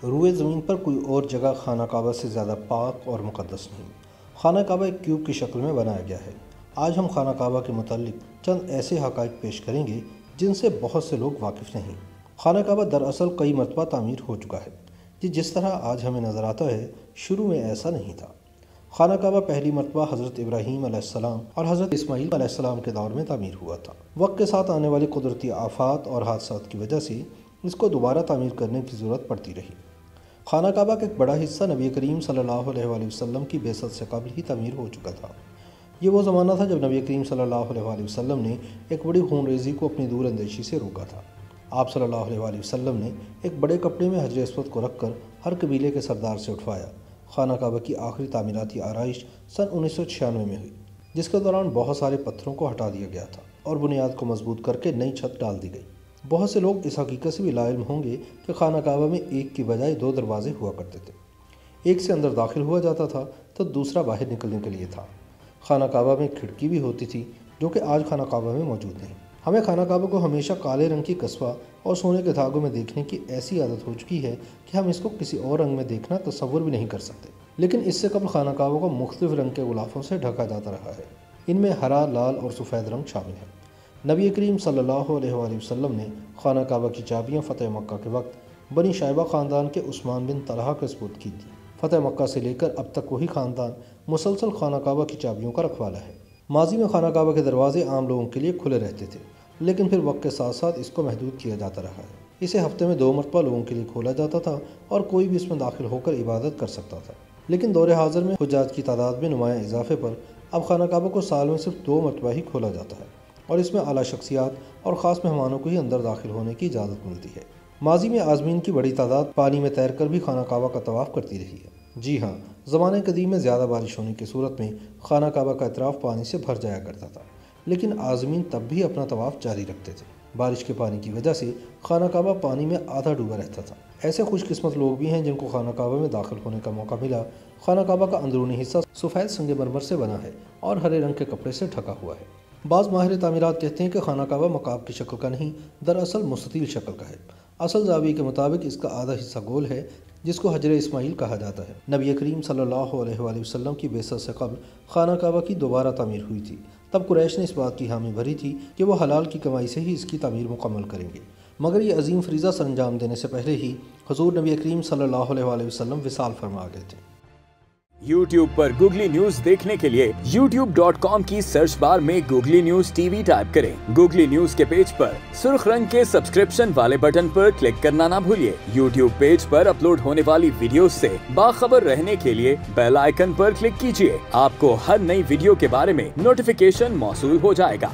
روئے زمین پر کوئی اور جگہ خانہ کعبہ سے زیادہ پاک اور مقدس نہیں۔ خانہ کعبہ ایک کیوب کی شکل میں بنایا گیا ہے۔ آج ہم خانہ کعبہ کے متعلق چند ایسے حقائق پیش کریں گے جن سے بہت سے لوگ واقف نہیں۔ خانہ کعبہ دراصل کئی مرتبہ تعمیر ہو چکا ہے، جس طرح آج ہمیں نظر آتا ہے شروع میں ایسا نہیں تھا۔ خانہ کعبہ پہلی مرتبہ حضرت ابراہیم علیہ السلام اور حضرت اسماعیل علیہ السلام کے دور میں تعمیر ہوا تھا۔ وقت کے ساتھ آنے والی قدرتی آفات اور حادثات کی وجہ سے اس کو دوبارہ تعمیر کرنے کی ضرورت پڑتی رہی۔ خانہ کعبہ کا ایک بڑا حصہ نبی کریم صلی اللہ علیہ وآلہ وسلم کی بعثت سے قبل ہی تعمیر ہو چکا تھا۔ یہ وہ زمانہ تھا جب نبی کریم صلی اللہ علیہ وآلہ وسلم نے ایک بڑی خون ریزی کو اپنی دور اندیشی سے روکا تھا۔ آپ صلی اللہ علیہ وآلہ وسلم نے ایک بڑے کپڑے میں حجر اسود کو رکھ کر ہر قبیلے کے سردار سے اٹھوایا۔ خانہ کعبہ کی آخری تعمیراتی آرائش سن 1996 میں ہوئی، جس کے دوران بہت سارے پتھروں کو ہٹا دیا گیا تھا اور بنیاد کو مضبوط کر کے نئی چھت ڈال دی گئی۔ بہت سے لوگ اس حقیقت سے بھی لا علم ہوں گے کہ خانہ کعبہ میں ایک کی بجائے 2 دروازے ہوا کرتے تھے۔ ایک سے اندر داخل ہوا جاتا تھا تو دوسرا باہر نکلنے کے لیے تھا۔ خانہ کعبہ میں کھڑکی بھی ہوتی تھی جو کہ آج خانہ کعبہ میں موجود نہیں۔ ہمیں خانہ کعبہ کو ہمیشہ کالے رنگ کی قصبہ اور سونے کے دھاگوں میں دیکھنے کی ایسی عادت ہو چکی ہے کہ ہم اس کو کسی اور رنگ میں دیکھنا تصور بھی نہیں کر سکتے۔ لیکن اس سے قبل خانہ کعبہ کو مختلف رنگ کے غلافوں سے ڈھکا جاتا رہا ہے۔ ان میں ہرا، لال اور سفید رنگ شامل ہیں۔ نبی کریم صلی اللہ علیہ وآلہ وسلم نے خانہ کعبہ کی چابیاں فتح مکہ کے وقت بنی شیبہ خاندان کے عثمان بن طلحہ کے سپرد کی تھی۔ فتح مکہ سے لے کر اب تک وہی خاندان مسلسل خانہ کعبہ کی چابیوں کا رکھوالا ہے۔ ماضی میں خانہ کعبہ کے دروازے عام لوگوں کے لیے کھلے رہتے تھے، لیکن پھر وقت کے ساتھ ساتھ اس کو محدود کیا جاتا رہا ہے۔ اسے ہفتے میں 2 مرتبہ لوگوں کے لیے کھولا جاتا تھا اور کوئی بھی اس میں داخل ہو کر عبادت کر سکتا تھا۔ لیکن دور حاضر میں حجاج کی تعداد میں نمایاں اضافے پر اب خانہ کعبہ کو سال میں صرف 2 مرتبہ ہی کھولا جاتا ہے اور اس میں اعلیٰ شخصیات اور خاص مہمانوں کو ہی اندر داخل ہونے کی اجازت ملتی ہے۔ ماضی میں عازمین کی بڑی تعداد پانی میں تیر کر بھی خانہ کعبہ کا طواف کرتی رہی ہے۔ جی ہاں، زمانہ قدیم میں زیادہ بارش ہونے کی صورت میں خانہ کعبہ کا اطراف پانی سے بھر جایا کرتا تھا، لیکن عازمین تب بھی اپنا طواف جاری رکھتے تھے۔ بارش کے پانی کی وجہ سے خانہ کعبہ پانی میں آدھا ڈوبا رہتا تھا۔ ایسے خوش قسمت لوگ بھی ہیں جن کو خانہ کعبہ میں داخل ہونے کا موقع ملا۔ خانہ کعبہ کا اندرونی حصہ سفید سنگ مرمر سے بنا ہے اور ہرے رنگ کے کپڑے سے ڈھکا ہوا ہے۔ بعض ماہر تعمیرات کہتے ہیں کہ خانہ کعبہ مکعب کی شکل کا نہیں، دراصل مستطیل شکل کا ہے۔ اصل زاویے کے مطابق اس کا آدھا حصہ گول ہے، جس کو حجر اسماعیل کہا جاتا ہے۔ نبی کریم صلی اللہ علیہ وآلہ وسلم کی بعثت سے قبل خانہ کعبہ کی دوبارہ تعمیر ہوئی تھی۔ تب قریش نے اس بات کی حامی بھری تھی کہ وہ حلال کی کمائی سے ہی اس کی تعمیر مکمل کریں گے، مگر یہ عظیم فریضہ سر انجام دینے سے پہلے ہی حضور نبی کریم صلی اللہ علیہ وآلہ وسلم وصال فرما گئے تھے۔ YouTube پر گوگلی نیوز دیکھنے کے لیے youtube.com کی سرچ بار میں googly news T V type کریں۔ گوگلی نیوز کے پیج پر سرخ رنگ کے سبسکرپشن والے بٹن پر کلک کرنا نہ بھولیے۔ YouTube پیج پر اپلوڈ ہونے والی ویڈیوز سے باخبر رہنے کے لیے بیل آئیکن پر کلک کیجیے۔ آپ کو ہر نئی ویڈیو کے بارے میں نوٹیفیکیشن موصول ہو جائے گا۔